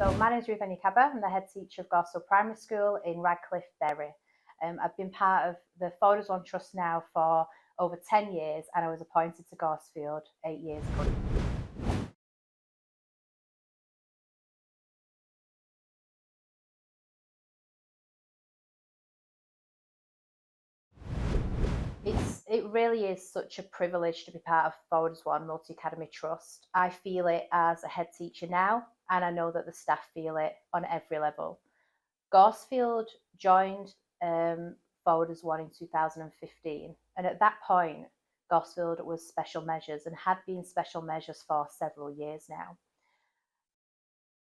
So my name is Ruth. I'm the head teacher of Gorsefield Primary School in Radcliffe, Bury. I've been part of the Folders One Trust now for over 10 years, and I was appointed to Gorsefield 8 years ago. It really is such a privilege to be part of Folders One Multi-Academy Trust. I feel it as a head teacher now, and I know that the staff feel it on every level. Gorsefield joined Folders One in 2015, and at that point, Gorsefield was special measures and had been special measures for several years now.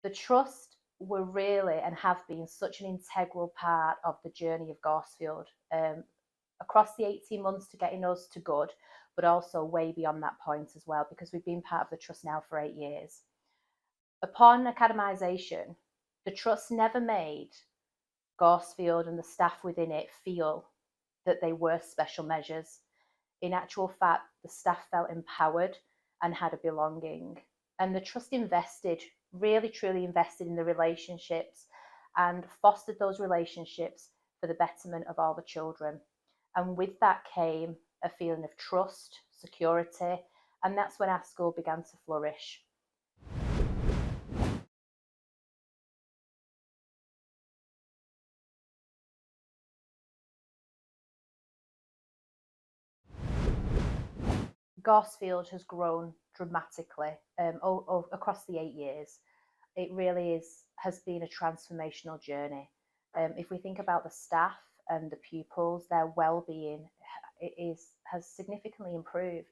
The trust were really and have been such an integral part of the journey of Gorsefield across the 18 months to getting us to good, but also way beyond that point as well, because we've been part of the trust now for 8 years. Upon academisation, the trust never made Gorsefield and the staff within it feel that they were special measures. In actual fact, the staff felt empowered and had a belonging. And the trust invested, really truly invested in the relationships and fostered those relationships for the betterment of all the children. And with that came a feeling of trust, security, and that's when our school began to flourish. Gorsefield has grown dramatically across the 8 years. It really has been a transformational journey. If we think about the staff and the pupils, their well-being has significantly improved.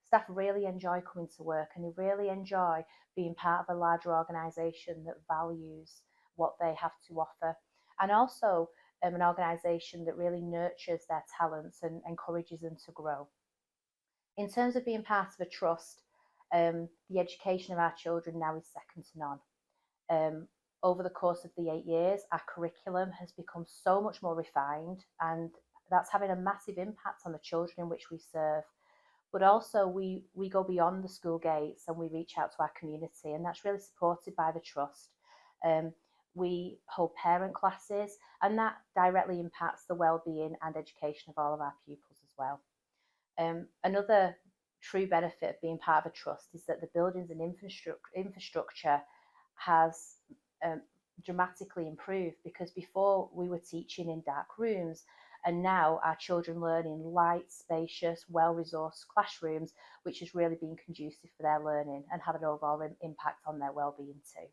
Staff really enjoy coming to work, and they really enjoy being part of a larger organisation that values what they have to offer, and also an organisation that really nurtures their talents and encourages them to grow. In terms of being part of a trust, the education of our children now is second to none. Over the course of the 8 years, our curriculum has become so much more refined, and that's having a massive impact on the children in which we serve. But also we go beyond the school gates and we reach out to our community, and that's really supported by the trust. We hold parent classes, and that directly impacts the well-being and education of all of our pupils as well. Another true benefit of being part of a trust is that the buildings and infrastructure has dramatically improved, because before we were teaching in dark rooms, and now our children learn in light, spacious, well-resourced classrooms, which has really been conducive for their learning and have an overall impact on their well-being too.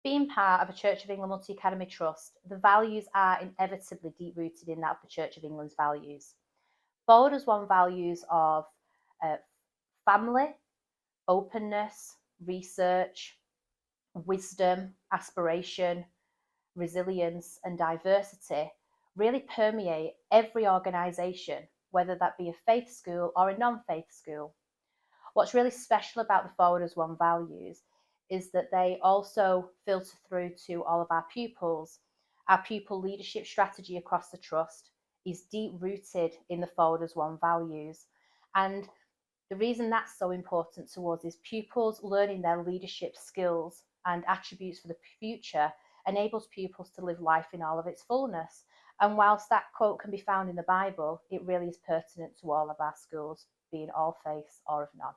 Being part of a Church of England Multi-Academy Trust, the values are inevitably deep-rooted in that of the Church of England's values. Folders One values of family, openness, research, wisdom, aspiration, resilience, and diversity really permeate every organisation, whether that be a faith school or a non-faith school. What's really special about the Folders One values is that they also filter through to all of our pupils. Our pupil leadership strategy across the trust is deep-rooted in the Folders One values. And the reason that's so important to us is pupils learning their leadership skills and attributes for the future enables pupils to live life in all of its fullness. And whilst that quote can be found in the Bible, it really is pertinent to all of our schools, being all faiths or of none.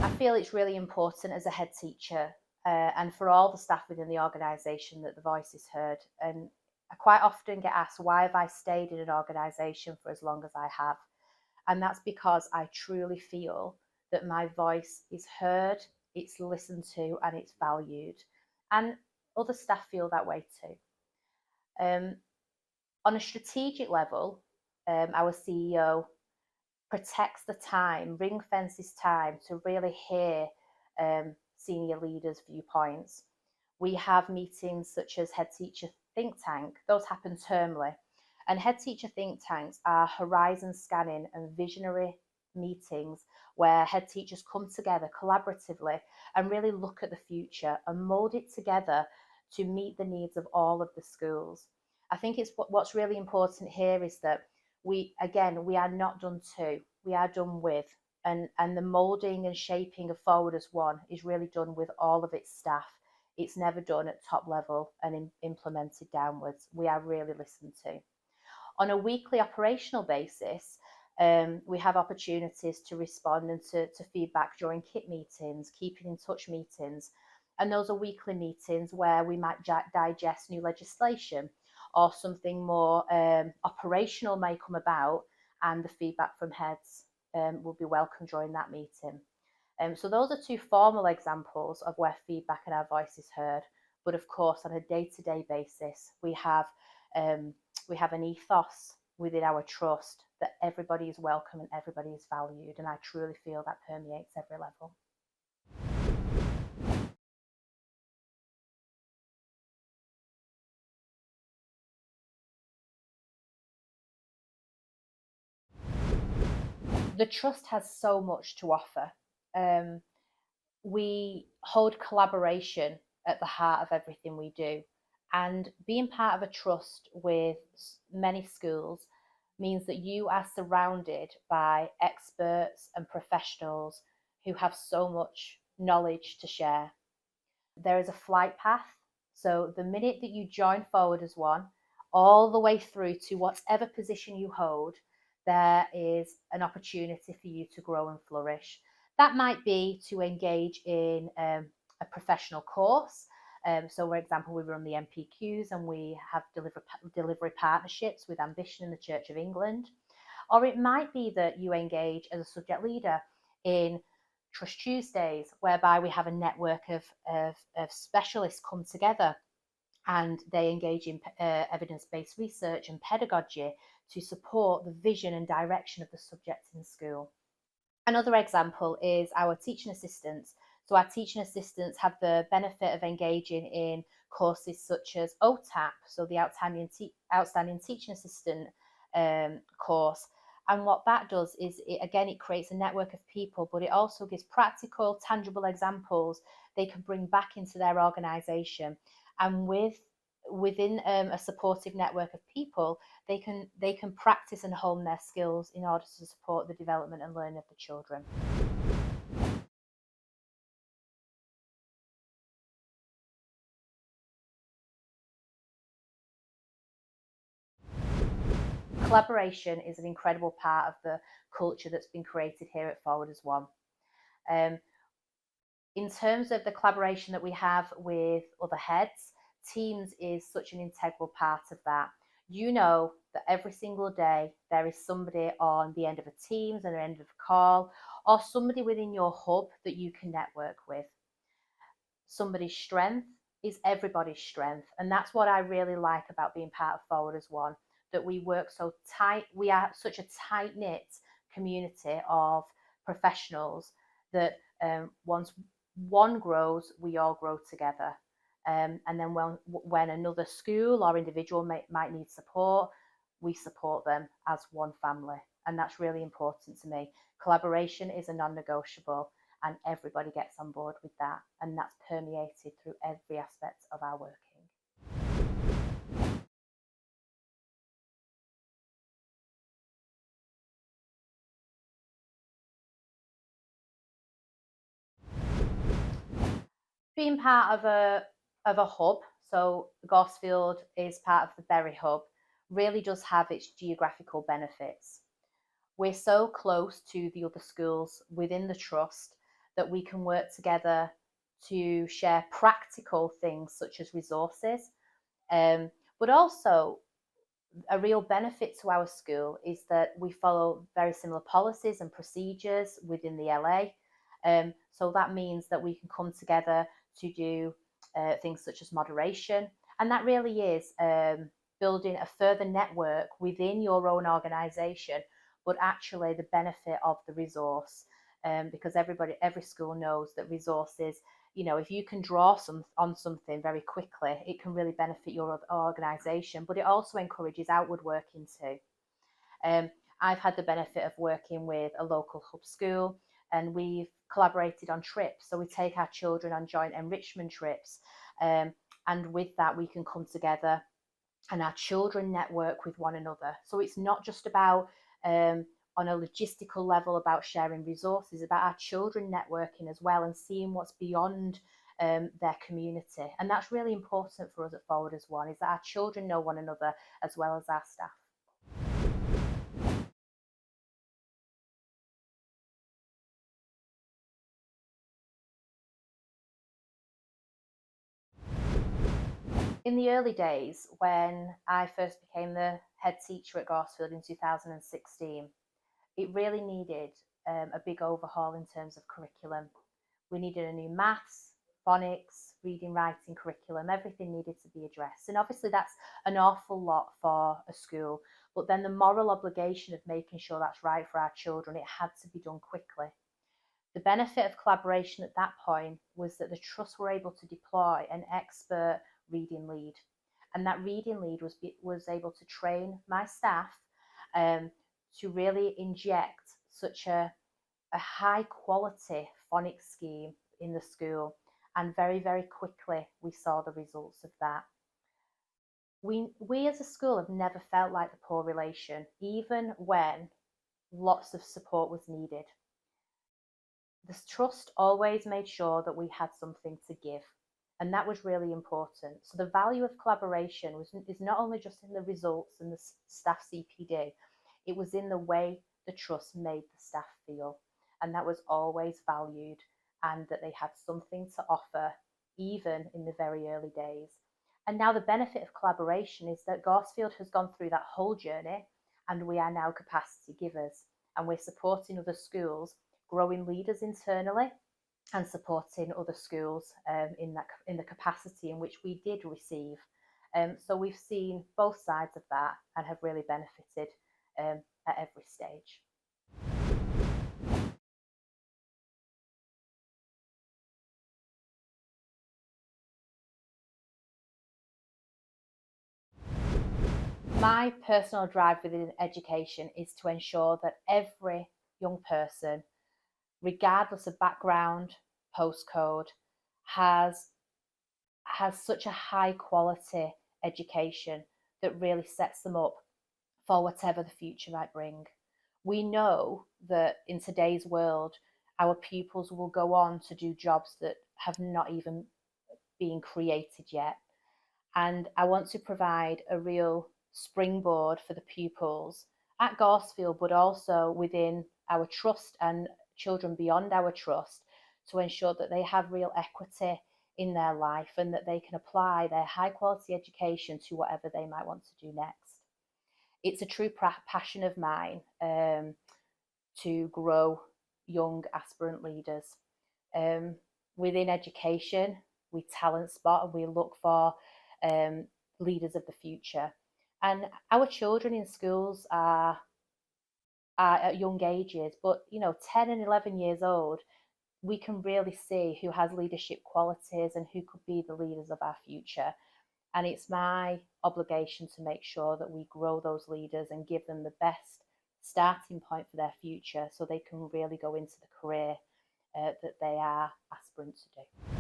I feel it's really important as a head teacher and for all the staff within the organisation that the voice is heard. And I quite often get asked, why have I stayed in an organisation for as long as I have? And that's because I truly feel that my voice is heard, it's listened to, and it's valued. And other staff feel that way too. On a strategic level, our CEO protects the time, ring fences time to really hear senior leaders' viewpoints. We have meetings such as head teacher think tank, those happen termly, And head teacher think tanks are horizon scanning and visionary meetings where head teachers come together collaboratively and really look at the future and mould it together to meet the needs of all of the schools. I think it's what's really important here is that we are not done to, we are done with. And the moulding and shaping of Forward as One is really done with all of its staff. It's never done at top level and implemented downwards. We are really listened to. On a weekly operational basis, we have opportunities to respond and to feedback during KIT meetings, keeping in touch meetings. And those are weekly meetings where we might digest new legislation or something more operational may come about, and the feedback from heads will be welcome during that meeting. So those are two formal examples of where feedback and our voice is heard. But of course, on a day-to-day basis, we have an ethos within our trust that everybody is welcome and everybody is valued. And I truly feel that permeates every level. The trust has so much to offer. We hold collaboration at the heart of everything we do. And being part of a trust with many schools means that you are surrounded by experts and professionals who have so much knowledge to share. There is a flight path. So the minute that you join Forward as One, all the way through to whatever position you hold, there is an opportunity for you to grow and flourish. That might be to engage in a professional course. So, for example, we run the MPQs and we have delivery partnerships with Ambition in the Church of England. Or it might be that you engage as a subject leader in Trust Tuesdays, whereby we have a network of specialists come together and they engage in evidence-based research and pedagogy to support the vision and direction of the subjects in school. Another example is our teaching assistants. So our teaching assistants have the benefit of engaging in courses such as OTAP, so the Outstanding Teaching Assistant course. And what that does is, it creates a network of people, but it also gives practical, tangible examples they can bring back into their organisation. And within a supportive network of people, they can practice and hone their skills in order to support the development and learning of the children. Collaboration is an incredible part of the culture that's been created here at Forward as One. In terms of the collaboration that we have with other heads, Teams is such an integral part of that. You know that every single day there is somebody on the end of a Teams and the end of a call, or somebody within your hub that you can network with. Somebody's strength is everybody's strength. And that's what I really like about being part of Forward as One, that we work so tight. We are such a tight-knit community of professionals that once one grows, we all grow together. And then when another school or individual might need support, we support them as one family. And that's really important to me. Collaboration is a non-negotiable, and everybody gets on board with that. And that's permeated through every aspect of our working. Being part of a hub, so Gorsefield is part of the Bury hub, really does have its geographical benefits. We're so close to the other schools within the trust that we can work together to share practical things such as resources, but also a real benefit to our school is that we follow very similar policies and procedures within the LA. So that means that we can come together to do things such as moderation. And that really is building a further network within your own organisation, but actually the benefit of the resource. because every school knows that resources, if you can draw on something very quickly, it can really benefit your organisation, but it also encourages outward working too. I've had the benefit of working with a local hub school, and we've collaborated on trips. So we take our children on joint enrichment trips, and with that we can come together and our children network with one another. So it's not just about on a logistical level about sharing resources, about our children networking as well and seeing what's beyond their community. And that's really important for us at Forward as One, is that our children know one another as well as our staff. In the early days, when I first became the head teacher at Gorsefield in 2016, it really needed a big overhaul in terms of curriculum. We needed a new maths, phonics, reading, writing curriculum. Everything needed to be addressed. And obviously that's an awful lot for a school. But then the moral obligation of making sure that's right for our children, it had to be done quickly. The benefit of collaboration at that point was that the trusts were able to deploy an expert reading lead. And that reading lead was able to train my staff to really inject such a high quality phonics scheme in the school. And very, very quickly we saw the results of that. We as a school have never felt like the poor relation, even when lots of support was needed. The trust always made sure that we had something to give, and that was really important. So the value of collaboration is not only just in the results and the staff CPD, it was in the way the trust made the staff feel, and that was always valued, and that they had something to offer even in the very early days. And now the benefit of collaboration is that Gorsefield has gone through that whole journey, and we are now capacity givers, and we're supporting other schools, growing leaders internally and supporting other schools in the capacity in which we did receive. So we've seen both sides of that and have really benefited at every stage. My personal drive within education is to ensure that every young person, regardless of background, postcode, has such a high quality education that really sets them up for whatever the future might bring. We know that in today's world, our pupils will go on to do jobs that have not even been created yet. And I want to provide a real springboard for the pupils at Gorsefield, but also within our trust and children beyond our trust, to ensure that they have real equity in their life and that they can apply their high quality education to whatever they might want to do next. It's a true passion of mine to grow young aspirant leaders. Within education, we talent spot and we look for leaders of the future. And our children in schools are at young ages, but 10 and 11 years old, we can really see who has leadership qualities and who could be the leaders of our future. And it's my obligation to make sure that we grow those leaders and give them the best starting point for their future so they can really go into the career that they are aspirant to do.